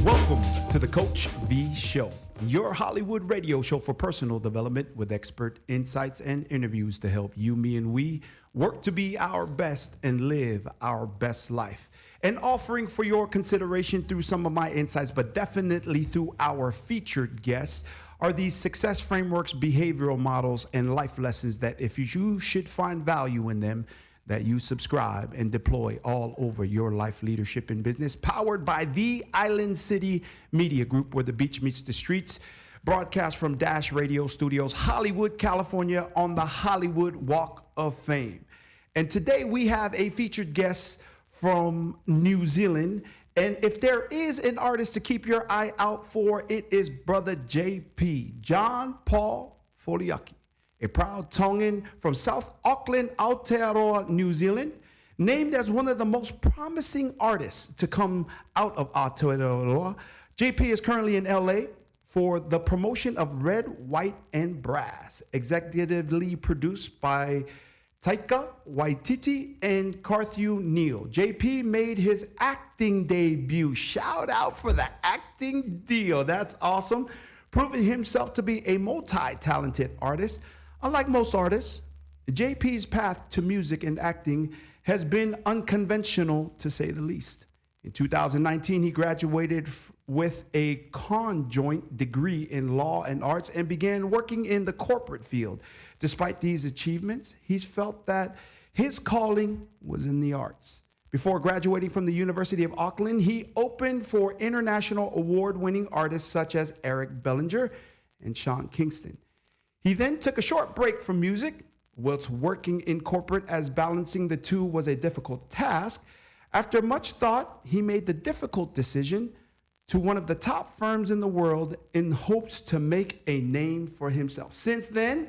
Welcome to the Coach V Show, your Hollywood radio show for personal development with expert insights and interviews to help you, me, and we work to be our best and live our best life. And offering for your consideration through some of my insights, but definitely through our featured guests, are these success frameworks, behavioral models, and life lessons that if you should find value in them, that you subscribe and deploy all over your life, leadership, and business. Powered by the Island City Media Group, where the beach meets the streets. Broadcast from Dash Radio Studios, Hollywood, California, on the Hollywood Walk of Fame. And today we have a featured guest from New Zealand. And if there is an artist to keep your eye out for, it is brother JP, John Paul Foliaki, a proud Tongan from South Auckland, Aotearoa, New Zealand, named as one of the most promising artists to come out of Aotearoa. JP is currently in LA for the promotion of Red, White, and Brass, executively produced by Taika, Waititi, and Carthew. JP made his acting debut. Shout out for the acting deal. That's awesome. Proving himself to be a multi-talented artist. Unlike most artists, JP's path to music and acting has been unconventional, to say the least. In 2019, he graduated with a conjoint degree in law and arts and began working in the corporate field. Despite these achievements, he's felt that his calling was in the arts. Before graduating from the University of Auckland, he opened for international award-winning artists such as Bellinger and Kingston. He then took a short break from music, whilst working in corporate, as balancing the two was a difficult task. After much thought, he made the difficult decision to one of the top firms in the world in hopes to make a name for himself. Since then,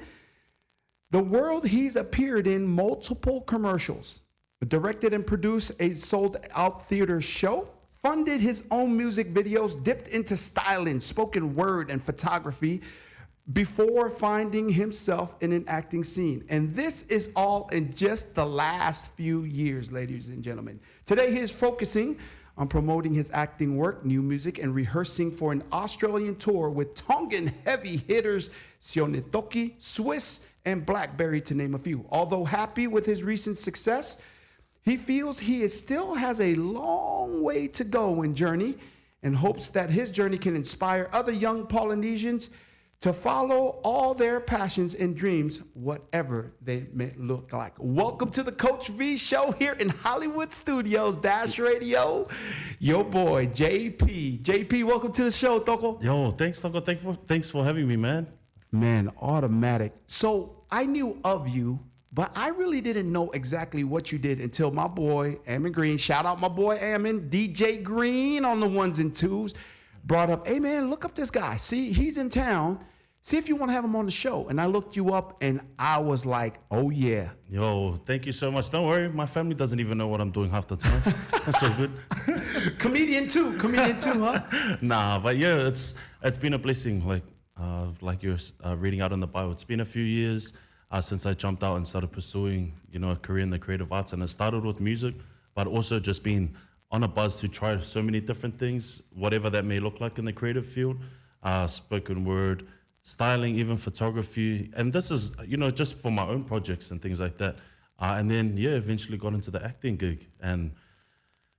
the world he's appeared in multiple commercials, directed and produced a sold-out theater show, funded his own music videos, dipped into styling, spoken word, and photography, before finding himself in an acting scene. And this is all in just the last few years, ladies and gentlemen. Today, he is focusing on promoting his acting work, new music, and rehearsing for an Australian tour with Tongan heavy hitters Sionetoki, Swiss, and Blackberry, to name a few. Although happy with his recent success, he feels still has a long way to go in journey, and hopes that his journey can inspire other young Polynesians to follow all their passions and dreams, whatever they may look like. Welcome to the Coach V Show here in Hollywood Studios, Dash Radio. Your boy, JP. JP, welcome to the show, Toko. Yo, thanks, Toko. Thanks for having me, man. Man, automatic. So I knew of you, but I really didn't know exactly what you did until my boy, Ammon Green, shout out my boy Ammon, DJ Green on the ones and twos, brought up, hey man, look up this guy. See, he's in town. See if you want to have him on the show. And I looked you up and I was like, oh yeah. Yo, thank you so much. Don't worry, my family doesn't even know what I'm doing half the time. That's so good. Comedian too, huh? Nah, but yeah, it's been a blessing. Like you're reading out in the Bible. It's been a few years since I jumped out and started pursuing, a career in the creative arts. And it started with music, but also just being on a buzz to try so many different things, whatever that may look like in the creative field, spoken word, styling, even photography. And this is, just for my own projects and things like that. And then, eventually got into the acting gig, and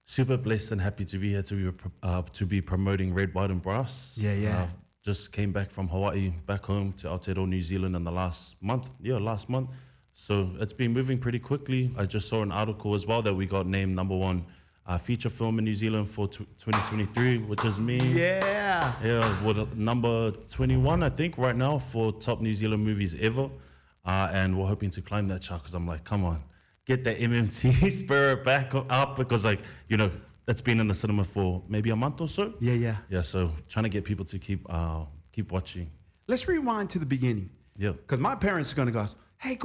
super blessed and happy to be here to be promoting Red, White, and Brass. Yeah. Just came back from Hawaii, back home to Aotearoa New Zealand in the last month. So it's been moving pretty quickly. I just saw an article as well that we got named #1 feature film in New Zealand for 2023, which is me. Yeah. Yeah, with number 21, I think, right now for top New Zealand movies ever. And we're hoping to climb that chart, because I'm like, come on, get that MMT spirit back up, because it's been in the cinema for maybe a month or so. Yeah. Yeah, so trying to get people to keep watching. Let's rewind to the beginning. Yeah. Because my parents are going to go, hey,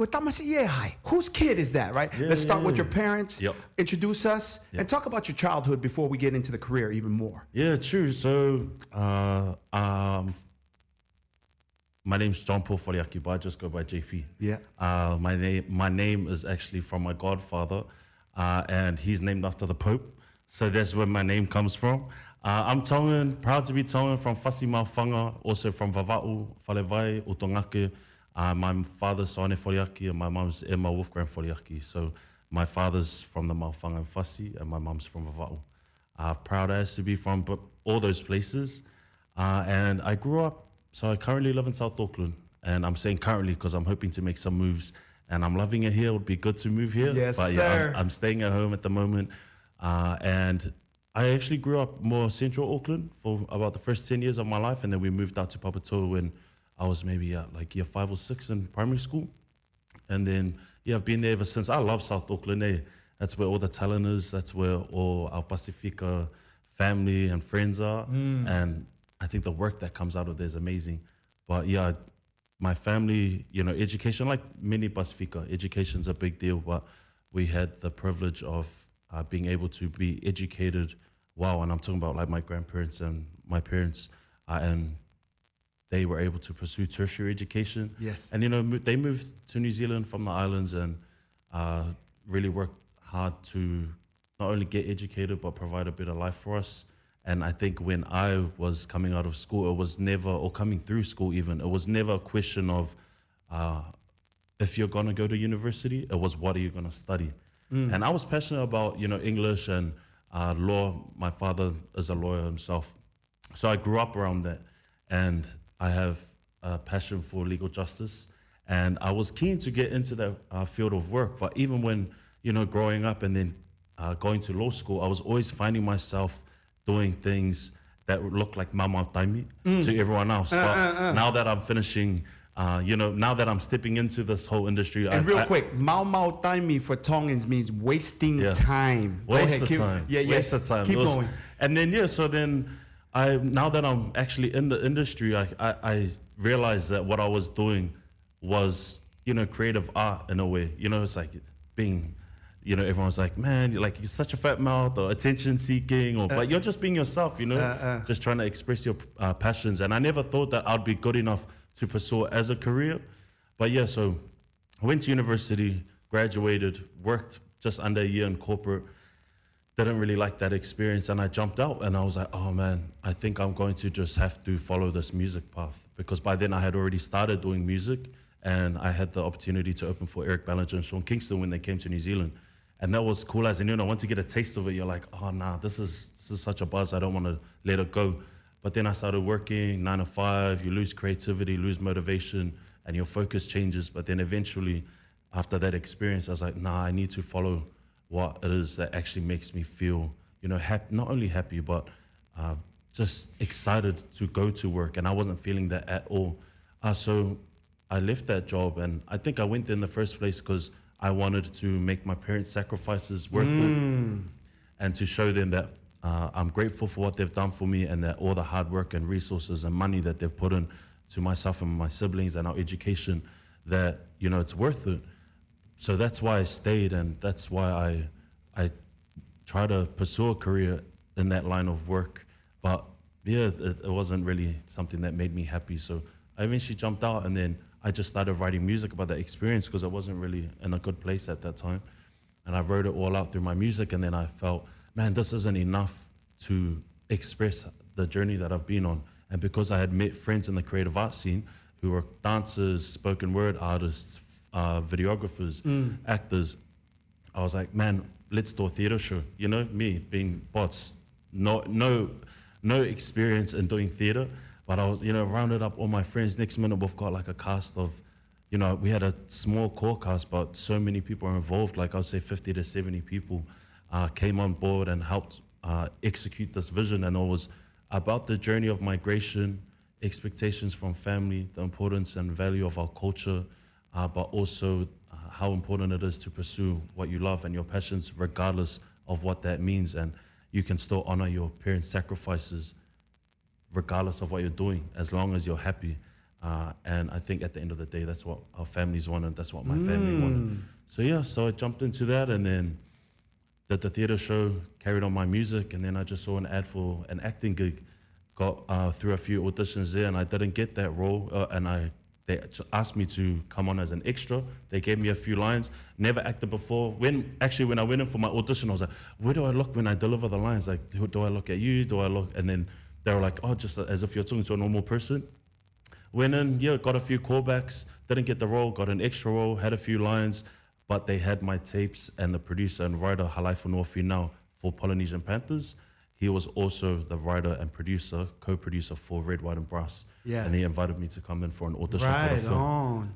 whose kid is that, right? Let's start with your parents. Yep. Introduce us and talk about your childhood before we get into the career even more. Yeah, true. So my name's John Paul Foliaki, but I just go by JP. Yeah. My name is actually from my godfather, and he's named after the Pope. So that's where my name comes from. I'm Tongan, proud to be Tongan, from Whasi Mawhanga, also from Vava'u, Whalewai, o Tongake. My father's Soane Foliaki and my mum's Emma Wolfgram Foliaki. So my father's from the Mawhanga and Whasi and my mum's from Vava'u. Proud as to be from all those places. And I grew up, so I currently live in South Auckland. And I'm saying currently because I'm hoping to make some moves. And I'm loving it here. It would be good to move here. Yes, but sir. I'm staying at home at the moment. And I actually grew up more central Auckland for about the first 10 years of my life. And then we moved out to Papatoa when I was maybe like year 5 or 6 in primary school. And then, I've been there ever since. I love South Auckland. That's where all the talent is. That's where all our Pacifica family and friends are. And I think the work that comes out of there is amazing. But my family, education, like many Pacifica, education's a big deal. But we had the privilege of being able to be educated well. And I'm talking about like my grandparents and my parents. And they were able to pursue tertiary education. Yes. And, they moved to New Zealand from the islands and really worked hard to not only get educated, but provide a better life for us. And I think when I was coming out of school, it was never, or coming through school even, it was never a question of if you're going to go to university, it was what are you going to study? And I was passionate about, English and law. My father is a lawyer himself. So I grew up around that. And I have a passion for legal justice. And I was keen to get into that field of work. But even when, growing up and then going to law school, I was always finding myself doing things that would look like mama taimi to everyone else. But now that I'm finishing, now that I'm stepping into this whole industry. And real quick, mau taimi for Tongans means wasting time. Waste of time. Waste of time. Keep going. And then, so then now that I'm actually in the industry, I realized that what I was doing was, creative art in a way. It's like being, everyone's like, man, you're such a fat mouth or attention seeking, but you're just being yourself, just trying to express your passions. And I never thought that I'd be good enough to pursue it as a career. But so I went to university, graduated, worked just under a year in corporate. Didn't really like that experience, and I jumped out and I was like, oh man, I think I'm going to just have to follow this music path, because by then I had already started doing music and I had the opportunity to open for Eric Bellinger and Sean Kingston when they came to New Zealand. And that was cool as in, once you get a taste of it, you're like, oh nah, this is such a buzz, I don't want to let it go. But then I started working 9 to 5, you lose creativity, lose motivation, and your focus changes. But then eventually, after that experience, I was like, nah, I need to follow what it is that actually makes me feel, not only happy, but just excited to go to work. And I wasn't feeling that at all. So I left that job, and I think I went there in the first place because I wanted to make my parents' sacrifices worth it, and to show them that I'm grateful for what they've done for me, and that all the hard work and resources and money that they've put in to myself and my siblings and our education, that, it's worth it. So that's why I stayed, and that's why I try to pursue a career in that line of work. But it wasn't really something that made me happy. So I eventually jumped out, and then I just started writing music about that experience because I wasn't really in a good place at that time. And I wrote it all out through my music, and then I felt, man, this isn't enough to express the journey that I've been on. And because I had met friends in the creative arts scene who were dancers, spoken word artists, videographers, actors, I was like, man, let's do a theater show. Me being bots, no experience in doing theater, but I was, rounded up all my friends. Next minute, we've got like a cast of, we had a small core cast, but so many people are involved. Like I would say 50 to 70 people came on board and helped execute this vision. And it was about the journey of migration, expectations from family, the importance and value of our culture, but also how important it is to pursue what you love and your passions, regardless of what that means. And you can still honor your parents' sacrifices, regardless of what you're doing, as long as you're happy. And I think at the end of the day, that's what our families wanted. That's what my family wanted. So I jumped into that, and then did the theater show, carried on my music, and then I just saw an ad for an acting gig. Got through a few auditions there, and I didn't get that role, and I They asked me to come on as an extra. They gave me a few lines. Never acted before. When I went in for my audition, I was like, where do I look when I deliver the lines? Like, do I look at you? Do I look? And then they were like, oh, just as if you're talking to a normal person. Went in, got a few callbacks. Didn't get the role. Got an extra role. Had a few lines. But they had my tapes, and the producer and writer, Halaifu Nofi now, for Polynesian Panthers. He was also the writer and producer, co-producer for Red, White and Brass. Yeah. And he invited me to come in for an audition for the film. On.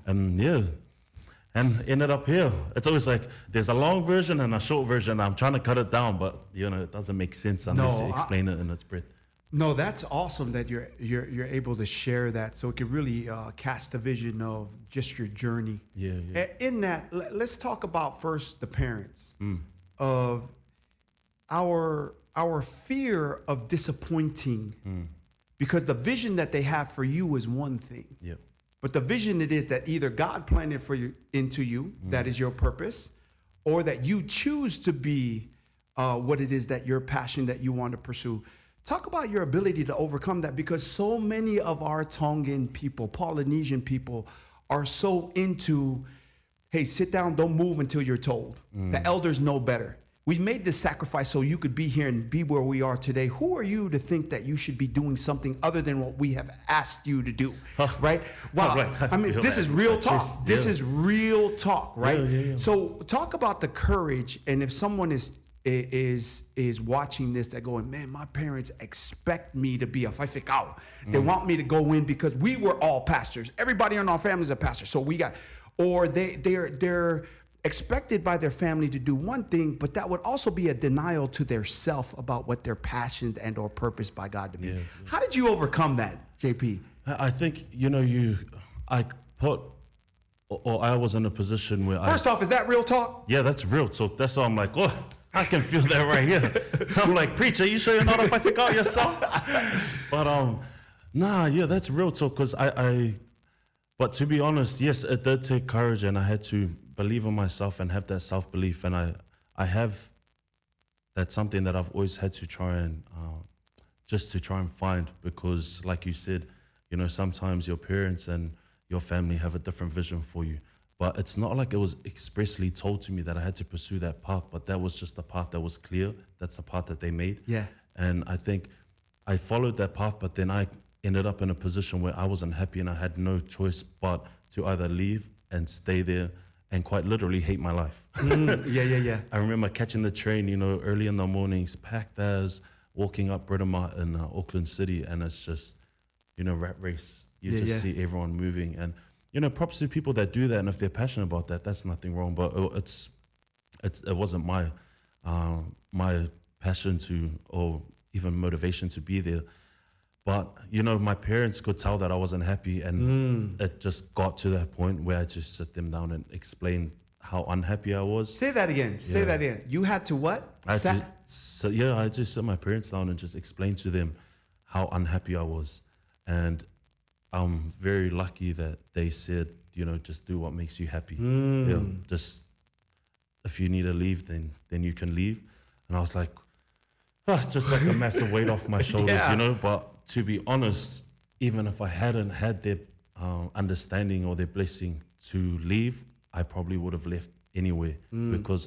And ended up here. It's always like, there's a long version and a short version. I'm trying to cut it down, but it doesn't make sense unless you explain it in its breadth. No, that's awesome that you're able to share that, so it can really cast a vision of just your journey. Yeah. In that, let's talk about first the parents of our fear of disappointing, because the vision that they have for you is one thing. Yeah. But the vision it is that either God planted for you into you, that is your purpose, or that you choose to be what it is that your passion that you want to pursue. Talk about your ability to overcome that, because so many of our Tongan people, Polynesian people, are so into, hey, sit down, don't move until you're told. The elders know better. We've made this sacrifice so you could be here and be where we are today. Who are you to think that you should be doing something other than what we have asked you to do, right? Wow. I mean, this is real talk. This is real talk, right? Yeah. So talk about the courage, and if someone is watching this, they're going, man, my parents expect me to be a whaiwhekau. They want me to go in because we were all pastors. Everybody in our family is a pastor. So we got, or they're expected by their family to do one thing, but that would also be a denial to their self about what their passion and or purpose by God to be. How did you overcome that, JP? I think, I was in a position where First off, is that real talk? Yeah, that's real talk. That's why I'm like, oh, I can feel that right here. I'm like, preacher, you sure you're not a whaiwhekau yourself? But that's real talk, because but to be honest, yes, it did take courage, and I had to believe in myself and have that self-belief, and I have, that's something that I've always had to try and just to try and find, because like you said, sometimes your parents and your family have a different vision for you, but it's not like it was expressly told to me that I had to pursue that path, but that was just the path that was clear. That's the path that they made. Yeah. And I think I followed that path, but then I ended up in a position where I wasn't happy, and I had no choice but to either leave and stay there and quite literally hate my life. Yeah. I remember catching the train, early in the mornings, packed as, walking up Britomart in Auckland City, and it's just, rat race. You see everyone moving, and props to people that do that, and if they're passionate about that, that's nothing wrong. But it wasn't my passion to, or even motivation to be there. But my parents could tell that I wasn't happy, and it just got to that point where I had to sit them down and explain how unhappy I was. Say that again. Say that again. You had to what? I had to sit my parents down and just explain to them how unhappy I was, and I'm very lucky that they said, just do what makes you happy. Just if you need to leave, then you can leave. And I was like, just like a massive weight off my shoulders, But to be honest, even if I hadn't had their understanding or their blessing to leave, I probably would have left anyway, because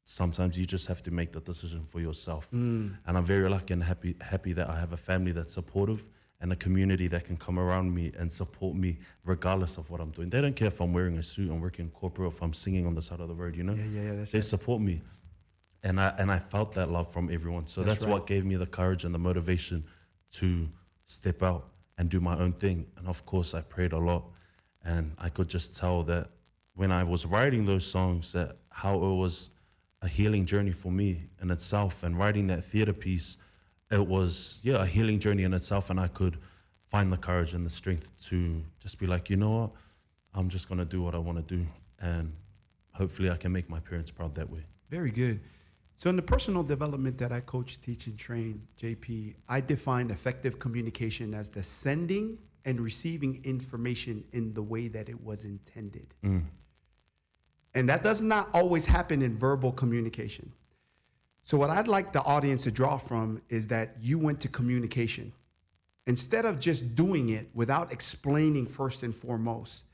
sometimes you just have to make the decision for yourself. And I'm very lucky and happy that I have a family that's supportive, and a community that can come around me and support me regardless of what I'm doing. They don't care if I'm wearing a suit and working corporate, or if I'm singing on the side of the road, Yeah, that's They right. support me. And I felt that love from everyone. So that's right. what gave me the courage and the motivation to step out and do my own thing. And of course, I prayed a lot. And I could just tell that when I was writing those songs, that how it was a healing journey for me in itself. And writing that theater piece, it was, a healing journey in itself. And I could find the courage and the strength to just be like, you know what? I'm just going to do what I want to do. And hopefully I can make my parents proud that way. Very good. So in the personal development that I coach, teach, and train, JP, I define effective communication as the sending and receiving information in the way that it was intended. And that does not always happen in verbal communication. So what I'd like the audience to draw from is that you went to communication instead of just doing it without explaining first and foremost,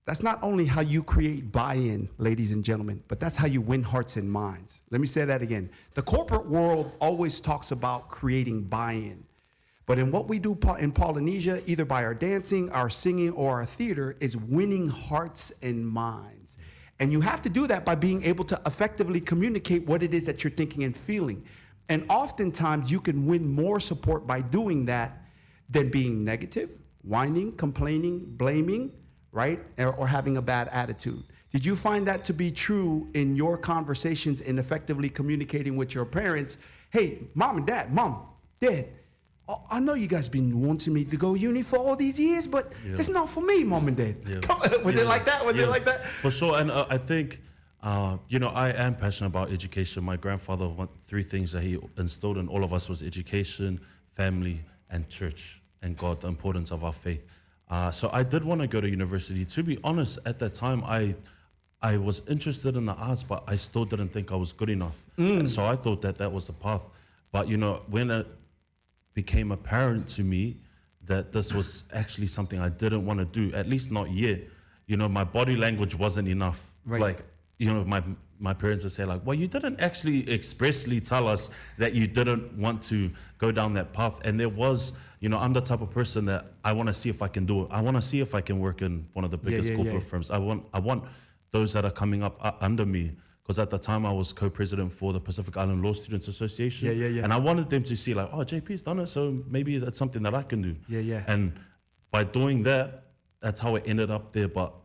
that's not only how you create buy-in, ladies and gentlemen, but that's how you win hearts and minds. Let me say that again. The corporate world always talks about creating buy-in. But in what we do in Polynesia, either by our dancing, our singing, or our theater, is winning hearts and minds. And you have to do that by being able to effectively communicate what it is that you're thinking and feeling. And oftentimes you can win more support by doing that than being negative, whining, complaining, blaming, right? Or having a bad attitude. Did you find that to be true in your conversations in effectively communicating with your parents? Hey, mom and dad, mom, dad, I know you guys been wanting me to go uni for all these years, but it's not for me, mom and dad. Yeah. Was it like that? Was it like that? For sure. And I think, I am passionate about education. My grandfather, three things that he instilled in all of us was education, family, and church, and God, the importance of our faith. So I did want to go to university. To be honest, at that time, I was interested in the arts, but I still didn't think I was good enough. And so I thought that was the path. But, when it became apparent to me that this was actually something I didn't want to do, at least not yet, my body language wasn't enough. Right. Like, my parents would say like, well, you didn't actually expressly tell us that you didn't want to go down that path. And there was, I'm the type of person that I want to see if I can do it. I want to see if I can work in one of the biggest corporate firms. I want those that are coming up under me. Because at the time I was co-president for the Pacific Island Law Students Association. And I wanted them to see like, oh, JP's done it, so maybe that's something that I can do. And by doing that, that's how it ended up there. But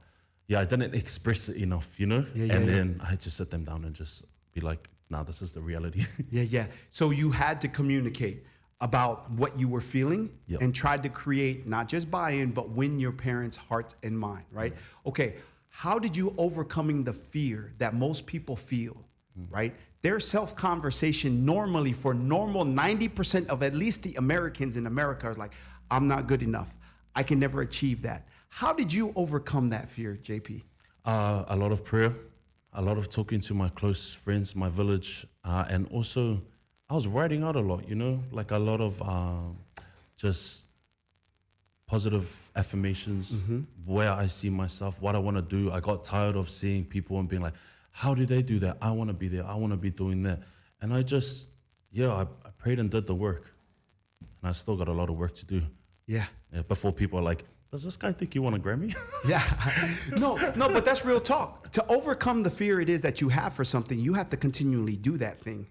I didn't express it enough, then I had to sit them down and just be like, nah, this is the reality. So you had to communicate about what you were feeling and tried to create not just buy-in, but win your parents' heart and mind, right? Okay, how did you overcoming the fear that most people feel, right? Their self-conversation normally for normal 90% of at least the Americans in America is like, I'm not good enough. I can never achieve that. How did you overcome that fear, JP? A lot of prayer, a lot of talking to my close friends, my village, and also I was writing out a lot, like a lot of just positive affirmations, where I see myself, what I want to do. I got tired of seeing people and being like, how do they do that? I want to be there. I want to be doing that. And I just, I prayed and did the work. And I still got a lot of work to do. Before people are like, does this guy think you want a Grammy? No, but that's real talk. To overcome the fear it is that you have for something, you have to continually do that thing.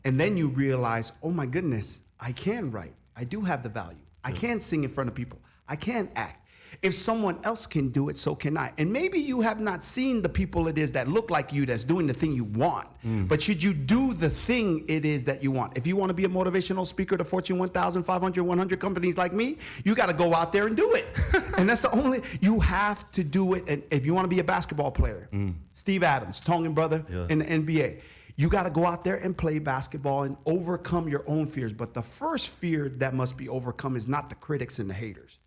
And then you realize, oh my goodness, I can write. I do have the value. I can sing in front of people. I can act. If someone else can do it, so can I. And maybe you have not seen the people it is that look like you that's doing the thing you want. But should you do the thing it is that you want? If you want to be a motivational speaker to Fortune 1,000, 500, 100 companies like me, you got to go out there and do it. And that's the only, you have to do it. And if you want to be a basketball player, Steve Adams, Tongan brother in the NBA, you got to go out there and play basketball and overcome your own fears. But the first fear that must be overcome is not the critics and the haters,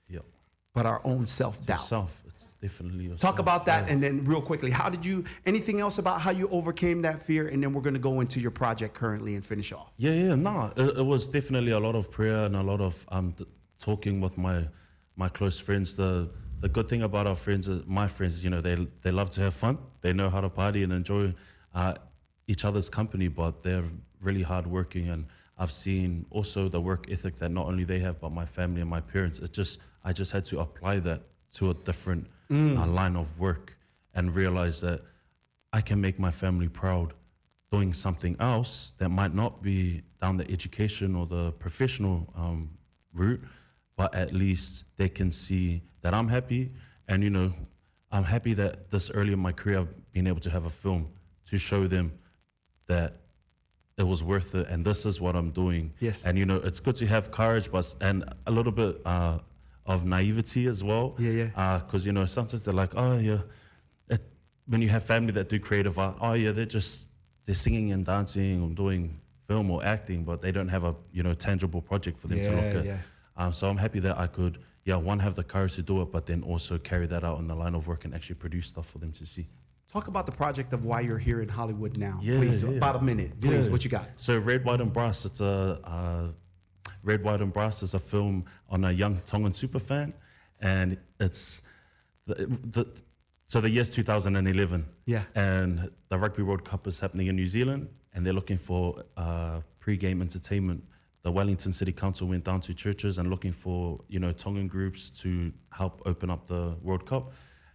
but our own self-doubt. It's definitely yourself. Talk about that, and then real quickly, anything else about how you overcame that fear? And then we're going to go into your project currently and finish off. It was definitely a lot of prayer and a lot of talking with my close friends. The good thing about our friends, my friends, they love to have fun. They know how to party and enjoy each other's company, but they're really hardworking. And I've seen also the work ethic that not only they have, but my family and my parents. I just had to apply that to a different line of work and realize that I can make my family proud doing something else that might not be down the education or the professional route, but at least they can see that I'm happy. And, I'm happy that this early in my career, I've been able to have a film to show them that it was worth it and this is what I'm doing. Yes. And, it's good to have courage, and a little bit of naivety as well. Because, sometimes they're like, when you have family that do creative art, they're singing and dancing or doing film or acting, but they don't have a, tangible project for them to look at. So I'm happy that I could, one, have the courage to do it, but then also carry that out in the line of work and actually produce stuff for them to see. Talk about the project of why you're here in Hollywood now, please. About a minute, please. What you got? So Red, White, and Brass, it's Red, White and Brass is a film on a young Tongan superfan, and it's so the year's 2011. Yeah. And the Rugby World Cup is happening in New Zealand, and they're looking for pre-game entertainment. The Wellington City Council went down to churches and looking for, Tongan groups to help open up the World Cup.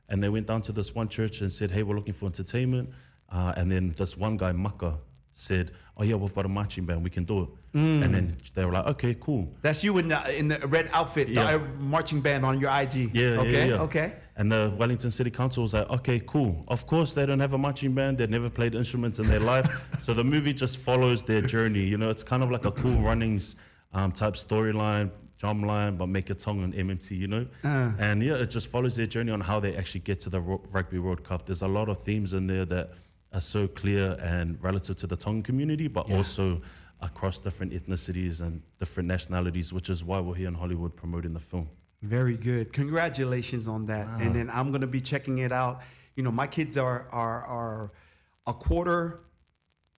And they went down to this one church and said, hey, we're looking for entertainment. And then this one guy, Maka, said, oh yeah, we've got a marching band, we can do it. And then they were like, okay, cool. That's you in the red outfit, the marching band on your IG. Yeah, okay, yeah. Okay. And the Wellington City Council was like, okay, cool. Of course, they don't have a marching band. They've never played instruments in their life. So the movie just follows their journey. It's kind of like a Cool Runnings type storyline, drumline, but make it Tongan MMT, And yeah, it just follows their journey on how they actually get to the Rugby World Cup. There's a lot of themes in there that are so clear and relative to the Tongan community, but also across different ethnicities and different nationalities, which is why we're here in Hollywood promoting the film. Very good. Congratulations on that. And then I'm going to be checking it out. My kids are a quarter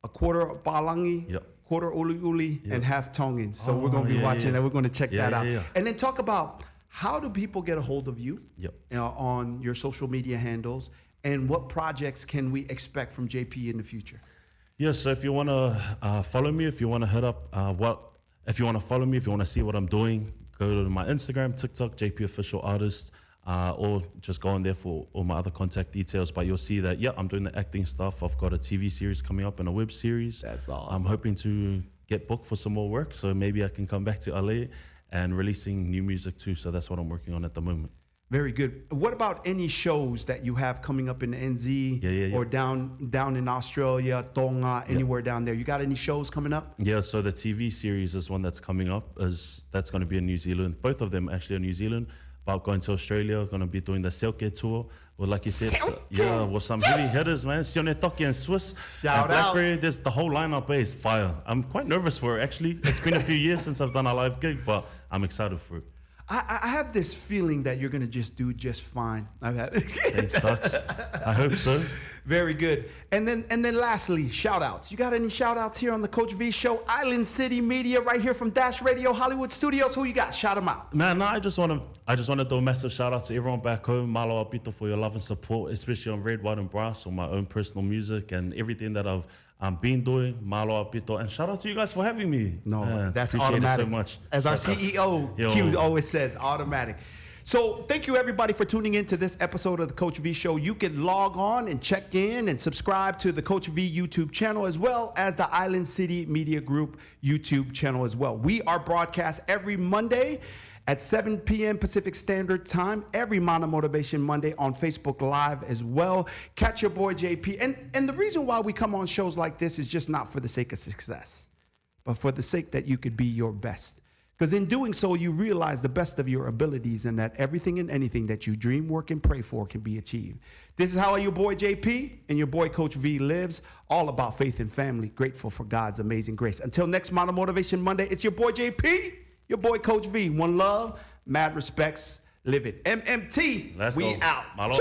Palangi, quarter Uli, and half Tongan. So we're going to be watching that. We're going to check that out. And then talk about how do people get a hold of you on your social media handles, and what projects can we expect from JP in the future? Yeah, so if you want to follow me, if you want to hit up if you want to follow me, if you want to see what I'm doing, go to my Instagram, TikTok, JP Official Artist, or just go on there for all my other contact details. But you'll see that, I'm doing the acting stuff. I've got a TV series coming up and a web series. That's awesome. I'm hoping to get booked for some more work, so maybe I can come back to LA and releasing new music too. So that's what I'm working on at the moment. Very good. What about any shows that you have coming up in the NZ or down in Australia, Tonga, anywhere down there? You got any shows coming up? Yeah, so the TV series is one that's coming up. That's going to be in New Zealand. Both of them actually in New Zealand. But going to Australia, going to be doing the Selke tour. Well, like you said, with some heavy hitters, man. Sione Toki and Swiss. Shout and Blackberry, there's the whole lineup is fire. I'm quite nervous for it, actually. It's been a few years since I've done a live gig, but I'm excited for it. I have this feeling that you're going to just do just fine. Thanks, Ducks. I hope so. Very good. And then lastly, shout outs. You got any shout outs here on the Coach V Show? Island City Media right here from Dash Radio Hollywood Studios. Who you got? Shout them out. Man, I just want to do a massive shout out to everyone back home. Malo Apito for your love and support, especially on Red, White and Brass, on my own personal music and everything that I've been doing. Malo Apito. And shout out to you guys for having me. No, man, that's appreciate automatic. it so much. As our CEO, Q always says, automatic. So thank you everybody for tuning in to this episode of the Coach V Show. You can log on and check in and subscribe to the Coach V YouTube channel, as well as the Island City Media Group YouTube channel as well. We are broadcast every Monday at 7 p.m. Pacific Standard Time, every Mana Motivation Monday on Facebook Live as well. Catch your boy JP. And the reason why we come on shows like this is just not for the sake of success, but for the sake that you could be your best. Because in doing so, you realize the best of your abilities and that everything and anything that you dream, work, and pray for can be achieved. This is how your boy JP and your boy Coach V lives, all about faith and family, grateful for God's amazing grace. Until next Mana Motivation Monday, it's your boy JP, your boy Coach V. One love, mad respects, live it. MMT, Let's we go. out. Malo.